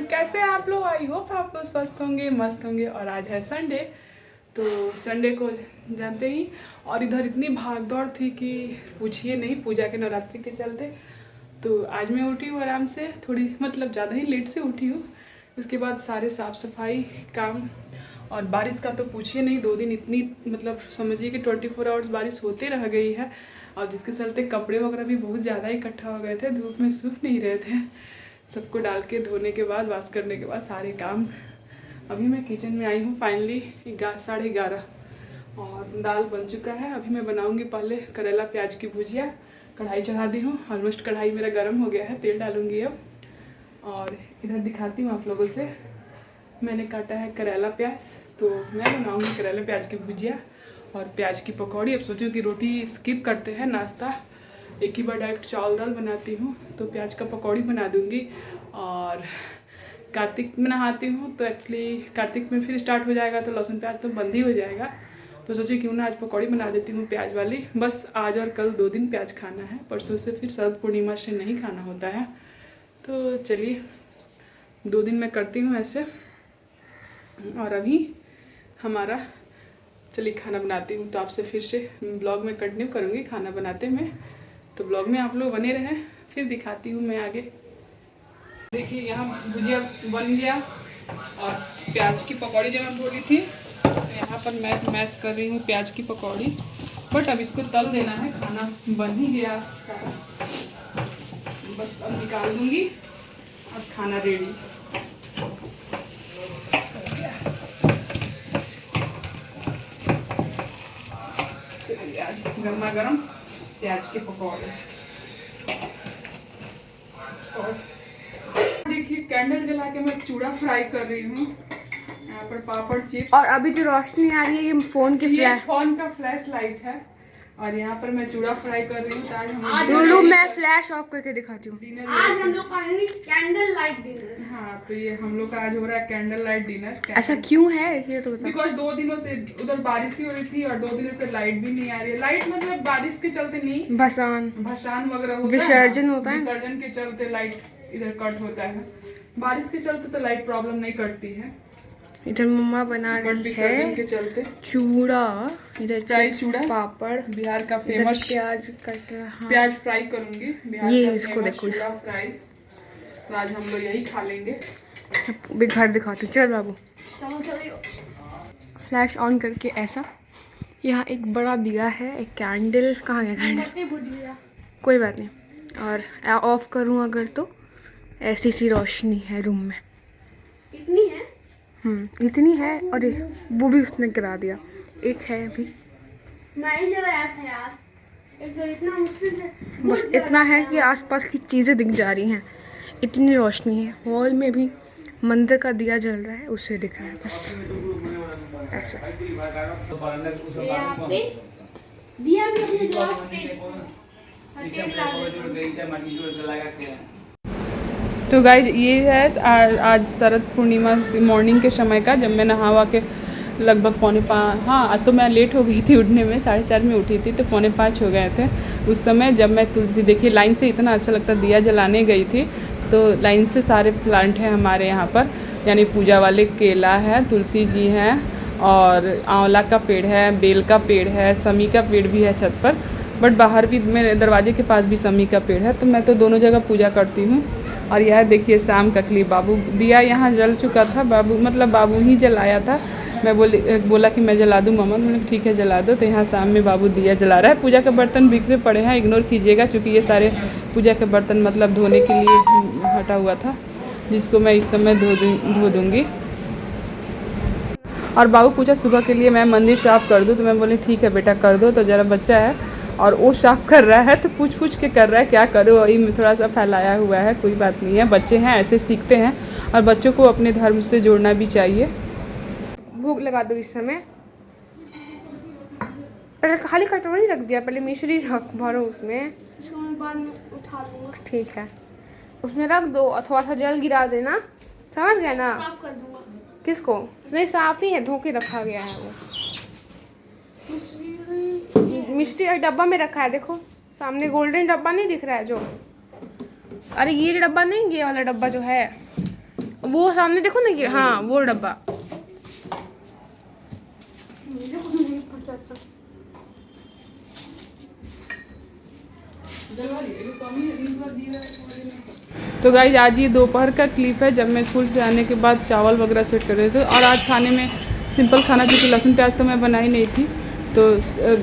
कैसे हैं आप लोग। आई होप आप लोग स्वस्थ होंगे, मस्त होंगे। और आज है संडे, तो संडे को जानते ही, और इधर इतनी भाग दौड़ थी कि पूछिए नहीं, पूजा के नवरात्रि के चलते। तो आज मैं उठी हूँ आराम से, थोड़ी मतलब ज़्यादा ही लेट से उठी हूँ। उसके बाद सारे साफ़ सफाई काम, और बारिश का तो पूछिए नहीं, 2 दिन इतनी मतलब समझिए कि 24 आवर्स बारिश होते रह गई है। और जिसके चलते कपड़े वगैरह भी बहुत ज़्यादा इकट्ठा हो गए थे, धूप में सूख नहीं रहे थे। सबको डाल के धोने के बाद, वॉश करने के बाद सारे काम। अभी मैं किचन में आई हूँ फाइनली 11:30 और दाल बन चुका है। अभी मैं बनाऊँगी पहले करेला प्याज की भुजिया। कढ़ाई चढ़ा दी हूँ, ऑलमोस्ट कढ़ाई मेरा गर्म हो गया है, तेल डालूँगी अब। और इधर दिखाती हूँ आप लोगों से, मैंने काटा है करेला प्याज, तो मैं बनाऊँगी करेला प्याज की भुजिया और प्याज की पकौड़ी। अब सोचूं कि रोटी स्किप करते हैं नाश्ता, एक ही बार डायरेक्ट चावल दाल बनाती हूँ, तो प्याज का पकौड़ी बना दूँगी। और कार्तिक में नहाती हूँ, तो एक्चुअली कार्तिक में फिर स्टार्ट हो जाएगा, तो लहसुन प्याज तो बंद ही हो जाएगा। तो सोचिए क्यों ना आज पकौड़ी बना देती हूँ प्याज वाली। बस आज और कल 2 दिन प्याज खाना है, परसों से फिर शरद पूर्णिमा से नहीं खाना होता है। तो चलिए 2 दिन में करती हूँ ऐसे। और अभी हमारा चलिए खाना बनाती हूँ, तो आपसे फिर से ब्लॉग में कंटिन्यू करूँगी खाना बनाते में। तो ब्लॉग में आप लोग बने रहें, फिर दिखाती हूँ मैं आगे। देखिए यहाँ भुजिया बन गया और प्याज की पकौड़ी जो मैं बोली थी, तो यहाँ पर मैं मैश कर रही हूँ प्याज की पकौड़ी। बट अब इसको तल देना है, खाना बन ही गया सारा, बस अब निकाल दूँगी और खाना रेडी। गर्मा गर्म प्याज के पकौड़े। देखिए कैंडल जला के मैं चूड़ा फ्राई कर रही हूँ। यहाँ पर पापड़ चिप्स, और अभी जो रोशनी आ रही है ये फोन का फ्लैश लाइट है। और यहाँ पर मैं चूड़ा फ्राई कर रही हूँ। आज मैं फ्लैश ऑफ करके दिखाती हूँ। आज हम लोग का कैंडल लाइट डिनर। हाँ, तो ये हम लोग का आज हो रहा है कैंडल लाइट डिनर। ऐसा क्यों है ये तो बता। बिकॉज 2 दिनों से उधर बारिश ही हो रही थी और 2 दिनों से लाइट भी नहीं आ रही है। लाइट मतलब बारिश के चलते नहीं, भसान वगैरह विसर्जन होता है, विसर्जन के चलते लाइट इधर कट होता है। बारिश के चलते तो लाइट प्रॉब्लम नहीं करती है। इधर मम्मा बना रही है के चलते चूड़ा, इधर फ्राई चूड़ा, पापड़, बिहार का फेमस प्याज कट रहा। प्याज फ्राई करूंगी, बिहार ये का इसको देखो, चूड़ा फ्राई। तो आज हम लोग यही खा लेंगे। भी घर दिखाती हूँ, चल बाबू। फ्लैश ऑन करके ऐसा, यहाँ एक बड़ा दिया है, एक कैंडल, कहाँ गया कैंडल, कोई बात नहीं। और ऑफ करूँ अगर तो ऐसी सी रोशनी है रूम में, इतनी है, इतनी है। और वो भी उसने गिरा दिया, एक है अभी। मैं जलाया था यार, एक तो इतना मुश्किल से बस इतना है कि आसपास की चीज़ें दिख जा रही हैं, इतनी रोशनी है। हॉल में भी मंदिर का दिया जल रहा है, उससे दिख रहा है बस ऐसा। यहाँ पे दिया भी अपने ग्लास पे। तो गाइज ये है आज शरद पूर्णिमा मॉर्निंग के समय का, जब मैं नहावा के लगभग 4:45, हाँ आज तो मैं लेट हो गई थी उठने में, 4:30 में उठी थी, तो 4:45 हो गए थे उस समय। जब मैं तुलसी, देखिए लाइन से इतना अच्छा लगता, दिया जलाने गई थी तो लाइन से सारे प्लांट हैं हमारे यहाँ पर, यानी पूजा वाले, केला है, तुलसी जी हैं, और आंवला का पेड़ है, बेल का पेड़ है, समी का पेड़ भी है छत पर। बट बाहर भी मेरे दरवाजे के पास भी समी का पेड़ है, तो मैं तो दोनों जगह पूजा करती हूँ। और यह देखिए शाम ककली बाबू, दिया यहाँ जल चुका था, बाबू ही जलाया था। मैं बोला कि मैं जला दूँ मम्मा, मैंने ठीक है जला दो। तो यहाँ शाम में बाबू दिया जला रहा है। पूजा के बर्तन बिखरे पड़े हैं, इग्नोर कीजिएगा, क्योंकि ये सारे पूजा के बर्तन मतलब धोने के लिए हटा हुआ था, जिसको मैं इस समय धो दूँगी। और बाबू पूछा सुबह के लिए मैं मंदिर साफ कर दूँ, तो मैं बोली ठीक है बेटा कर दो। तो ज़रा बच्चा है और वो साफ कर रहा है, तो पूछ के कर रहा है, क्या करो, वही में थोड़ा सा फैलाया हुआ है, कोई बात नहीं है, बच्चे हैं ऐसे सीखते हैं, और बच्चों को अपने धर्म से जोड़ना भी चाहिए। भोग लगा दो इस समय। पहले खाली कटोरी रख दिया, पहले मिश्री रख भरो उसमें, बाद में उठा लूंगा। ठीक है, उसमें रख दो और थोड़ा सा जल गिरा देना, समझ गए ना। साफ कर दूंगा। किसको नहीं, साफ ही है, धो के रखा गया है वो। मिष्टी एक डब्बा में रखा है, देखो सामने गोल्डन डब्बा नहीं दिख रहा है जो, अरे ये डब्बा नहीं, ये वाला डब्बा जो है वो सामने देखो ना कि हाँ वो डब्बा। तो गाइज आज ये दोपहर का क्लिप है जब मैं स्कूल से आने के बाद चावल वगैरह सेट कर रहे थे। और आज खाने में सिंपल खाना, क्योंकि लहसुन प्याज तो मैं बनाई नहीं थी, तो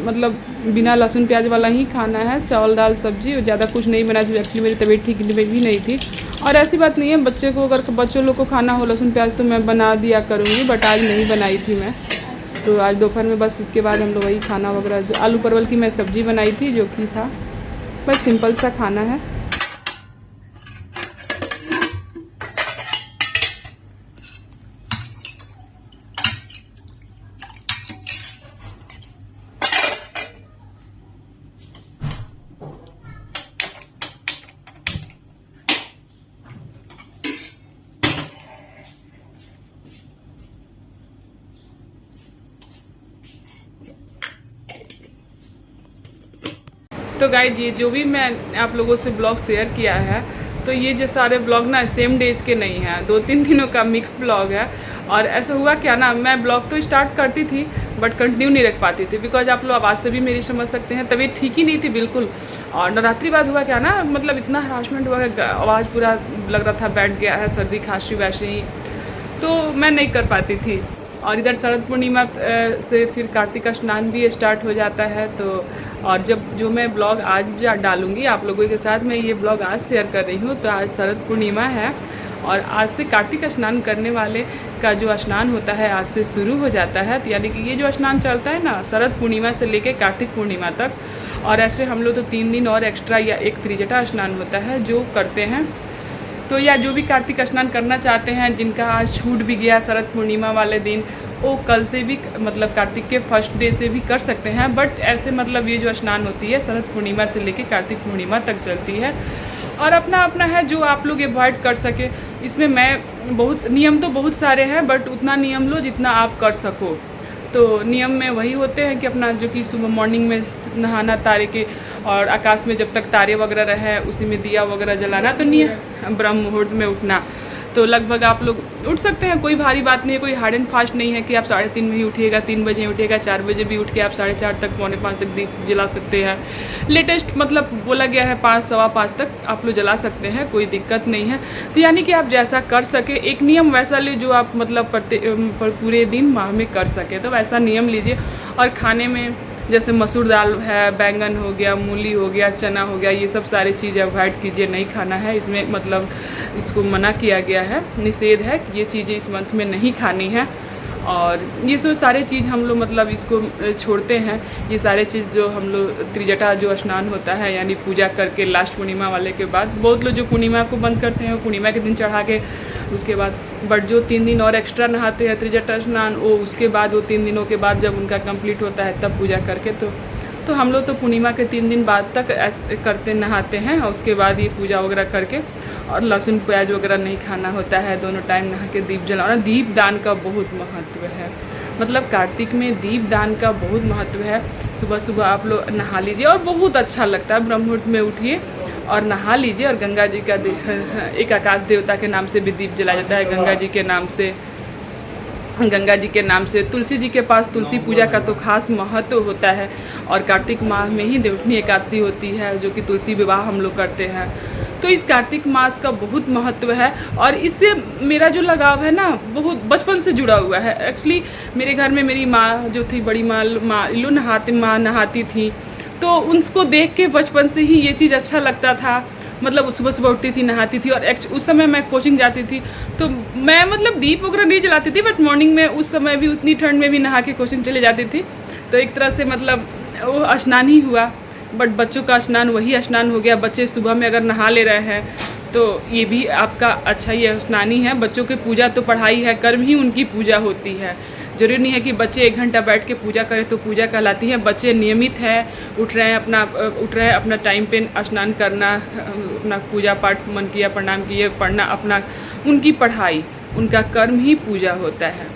मतलब बिना लहसुन प्याज वाला ही खाना है, चावल दाल सब्जी, और ज़्यादा कुछ नहीं बनाई थी। एक्चुअली मेरी तबीयत ठीक भी नहीं थी, और ऐसी बात नहीं है, बच्चे को अगर बच्चों लोग को खाना हो लहसुन प्याज तो मैं बना दिया करूँगी, बट आज नहीं बनाई थी मैं। तो आज दोपहर में बस इसके बाद हम लोग वही खाना वगैरह, जो आलू परवल की मैं सब्ज़ी बनाई थी, जो कि था बस सिंपल सा खाना है। तो गाइज ये जो भी मैं आप लोगों से ब्लॉग शेयर किया है, तो ये जो सारे ब्लॉग ना सेम डेज के नहीं हैं, 2-3 दिनों का मिक्स ब्लॉग है। और ऐसा हुआ क्या ना, मैं ब्लॉग तो स्टार्ट करती थी बट कंटिन्यू नहीं रख पाती थी, बिकॉज आप लोग आवाज़ से भी मेरी समझ सकते हैं, तबीयत ठीक ही नहीं थी बिल्कुल। और नवरात्रि बाद हुआ क्या ना, मतलब इतना हरासमेंट हुआ कि आवाज़ पूरा लग रहा था बैठ गया है, सर्दी खांसी वैसे ही, तो मैं नहीं कर पाती थी। और इधर शरद पूर्णिमा से फिर कार्तिक स्नान भी स्टार्ट हो जाता है। तो और जब जो मैं ब्लॉग आज डालूँगी आप लोगों के साथ, मैं ये ब्लॉग आज शेयर कर रही हूँ, तो आज शरद पूर्णिमा है और आज से कार्तिक स्नान करने वाले का जो स्नान होता है आज से शुरू हो जाता है। तो यानी कि ये जो स्नान चलता है ना, शरद पूर्णिमा से लेके कार्तिक पूर्णिमा तक, और ऐसे हम लोग तो 3 दिन और एक्स्ट्रा या एक त्रिजटा स्नान होता है जो करते हैं। तो या जो भी कार्तिक स्नान करना चाहते हैं, जिनका आज छूट भी गया शरद पूर्णिमा वाले दिन, वो कल से भी मतलब कार्तिक के फर्स्ट डे से भी कर सकते हैं। बट ऐसे मतलब ये जो स्नान होती है शरद पूर्णिमा से लेके कार्तिक पूर्णिमा तक चलती है, और अपना अपना है जो आप लोग अवॉइड कर सके। इसमें मैं बहुत नियम तो बहुत सारे हैं, बट उतना नियम लो जितना आप कर सको। तो नियम में वही होते हैं कि अपना जो कि सुबह मॉर्निंग में नहाना तारे के, और आकाश में जब तक तारे वगैरह रहे उसी में दिया वगैरह जलाना, तो नियम ब्रह्म मुहूर्त में उठना। तो लगभग आप लोग उठ सकते हैं, कोई भारी बात नहीं है, कोई हार्ड एंड फास्ट नहीं है कि आप 3:30 में ही उठिएगा, 3 बजे उठिएगा, 4 बजे भी उठ के आप 4:30 तक 4:45 तक दीप जला सकते हैं। लेटेस्ट मतलब बोला गया है 5, 5:15 तक आप लोग जला सकते हैं, कोई दिक्कत नहीं है। तो यानी कि आप जैसा कर सके, एक नियम वैसा ले जो आप मतलब पूरे दिन माह में कर सके, तो वैसा नियम लीजिए। और खाने में जैसे मसूर दाल है, बैंगन हो गया, मूली हो गया, चना हो गया, ये सब सारी चीज़ें अवॉइड कीजिए, नहीं खाना है। इसमें मतलब इसको मना किया गया है, निषेध है कि ये चीज़ें इस मंथ में नहीं खानी है। और ये सब सारे चीज़ हम लोग मतलब इसको छोड़ते हैं। ये सारे चीज़ जो हम लोग त्रिजटा जो स्नान होता है, यानी पूजा करके लास्ट पूर्णिमा वाले के बाद, बहुत लोग जो पूर्णिमा को बंद करते हैं वो पूर्णिमा के दिन चढ़ा के उसके बाद, बट जो 3 दिन और एक्स्ट्रा नहाते हैं त्रिजटा स्नान, वो उसके बाद वो 3 दिनों के बाद जब उनका कंप्लीट होता है तब पूजा करके, तो हम लोग तो पूर्णिमा के 3 दिन बाद तक ऐसे करते नहाते हैं, और उसके बाद ये पूजा वगैरह करके, और लहसुन प्याज वगैरह नहीं खाना होता है, दोनों टाइम नहा के दीप जलाना। दीप दान का बहुत महत्व है, मतलब कार्तिक में दीप दान का बहुत महत्व है। सुबह सुबह आप लोग नहा लीजिए और बहुत अच्छा लगता है, ब्रह्म मुहूर्त में उठिए और नहा लीजिए। और गंगा जी का एक आकाश देवता के नाम से भी दीप जलाया जाता है, गंगा जी के नाम से। तुलसी जी के पास तुलसी पूजा का तो खास महत्व होता है, और कार्तिक माह में ही देवउठनी एकादशी होती है, जो कि तुलसी विवाह हम लोग करते हैं। तो इस कार्तिक मास का बहुत महत्व है, और इससे मेरा जो लगाव है ना बहुत बचपन से जुड़ा हुआ है। एक्चुअली मेरे घर में मेरी माँ जो थी, बड़ी माँ इल्लू नहाती थी, तो उनको देख के बचपन से ही ये चीज़ अच्छा लगता था। मतलब सुबह सुबह उठती थी, नहाती थी, और उस समय मैं कोचिंग जाती थी, तो मैं मतलब दीप वगैरह नहीं जलाती थी, बट मॉर्निंग में उस समय भी उतनी ठंड में भी नहा के कोचिंग चले जाती थी। तो एक तरह से मतलब वो स्नान ही हुआ, बट बच्चों का स्नान वही स्नान हो गया। बच्चे सुबह में अगर नहा ले रहे हैं तो ये भी आपका अच्छा ही स्नान ही है। बच्चों की पूजा तो पढ़ाई है, कर्म ही उनकी पूजा होती है। जरूरी नहीं है कि बच्चे 1 घंटा बैठ के पूजा करें तो पूजा कहलाती है। बच्चे नियमित है, उठ रहे हैं अपना टाइम पे स्नान करना, अपना पूजा पाठ मन किया, प्रणाम किए, पढ़ना अपना, उनकी पढ़ाई उनका कर्म ही पूजा होता है।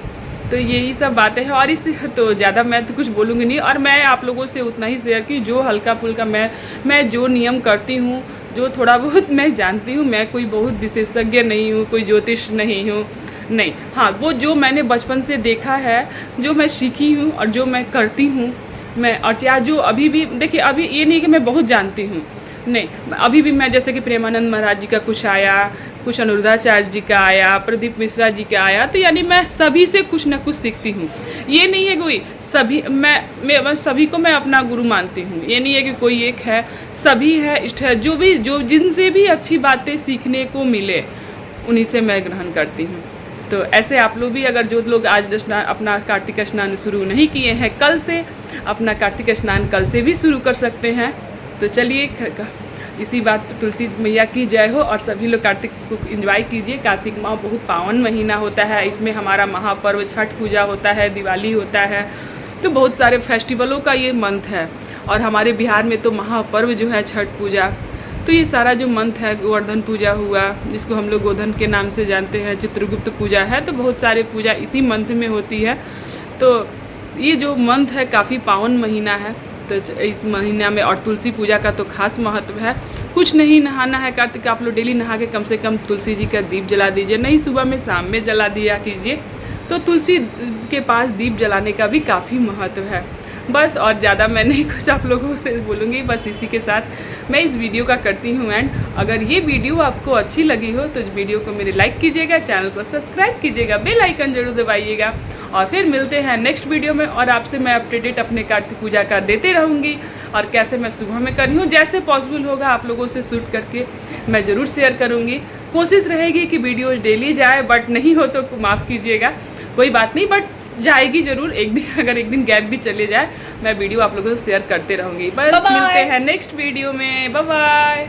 तो यही सब बातें हैं, और इससे तो ज़्यादा मैं तो कुछ बोलूँगी नहीं। और मैं आप लोगों से उतना ही शेयर की जो हल्का फुल्का मैं जो नियम करती हूँ, जो थोड़ा बहुत मैं जानती हूँ, मैं कोई बहुत विशेषज्ञ नहीं हूँ, कोई ज्योतिष नहीं हूँ, नहीं। हाँ, वो जो मैंने बचपन से देखा है, जो मैं सीखी हूँ और जो मैं करती हूँ, मैं और चाहे जो अभी भी देखिए, अभी ये नहीं कि मैं बहुत जानती हूँ, नहीं, अभी भी मैं जैसे कि प्रेमानंद महाराज जी का कुछ आया, कुछ अनुरुद्धाचार्य जी का आया, प्रदीप मिश्रा जी का आया, तो यानी मैं सभी से कुछ ना कुछ सीखती हूँ। ये नहीं है कोई सभी, मैं सभी को मैं अपना गुरु मानती हूँ। ये नहीं है कि कोई एक है, सभी है, इष्ट है, जो जिनसे भी अच्छी बातें सीखने को मिले उन्हीं से मैं ग्रहण करती हूँ। तो ऐसे आप लोग भी, अगर जो लोग आज अपना कार्तिक स्नान शुरू नहीं किए हैं, कल से अपना कार्तिक स्नान कल से भी शुरू कर सकते हैं। तो चलिए, इसी बात पर तुलसी मैया की जय हो, और सभी लोग कार्तिक को एंजॉय कीजिए। कार्तिक माह बहुत पावन महीना होता है, इसमें हमारा महापर्व छठ पूजा होता है, दिवाली होता है, तो बहुत सारे फेस्टिवलों का ये मंथ है। और हमारे बिहार में तो महापर्व जो है छठ पूजा, तो ये सारा जो मंथ है, गोवर्धन पूजा हुआ जिसको हम लोग गोधन के नाम से जानते हैं, चित्रगुप्त पूजा है, तो बहुत सारे पूजा इसी मंथ में होती है। तो ये जो मंथ है काफ़ी पावन महीना है, तो इस महीना में और तुलसी पूजा का तो खास महत्व है। कुछ नहीं, नहाना है कार्तिक, आप लोग डेली नहा के कम से कम तुलसी जी का दीप जला दीजिए, नहीं सुबह में शाम में जला दिया कीजिए। तो तुलसी के पास दीप जलाने का भी काफ़ी महत्व है। बस, और ज़्यादा मैं नहीं कुछ आप लोगों से बोलूँगी, बस इसी के साथ मैं इस वीडियो का करती हूँ एंड। अगर ये वीडियो आपको अच्छी लगी हो तो इस वीडियो को मेरे लाइक कीजिएगा, चैनल को सब्सक्राइब कीजिएगा, बेल आइकन जरूर दबाइएगा, और फिर मिलते हैं नेक्स्ट वीडियो में। और आपसे मैं अपडेट अपने कार्तिक पूजा का देते रहूँगी, और कैसे मैं सुबह में कर रही हूँ, जैसे पॉसिबल होगा आप लोगों से शूट करके मैं ज़रूर शेयर करूँगी। कोशिश रहेगी कि वीडियो डेली जाए, बट नहीं हो तो माफ़ कीजिएगा, कोई बात नहीं, बट जाएगी ज़रूर एक दिन। अगर एक दिन गैप भी चले जाए, मैं वीडियो आप लोगों से शेयर करते रहूँगी। बस मिलते हैं नेक्स्ट वीडियो में, बाय बाय।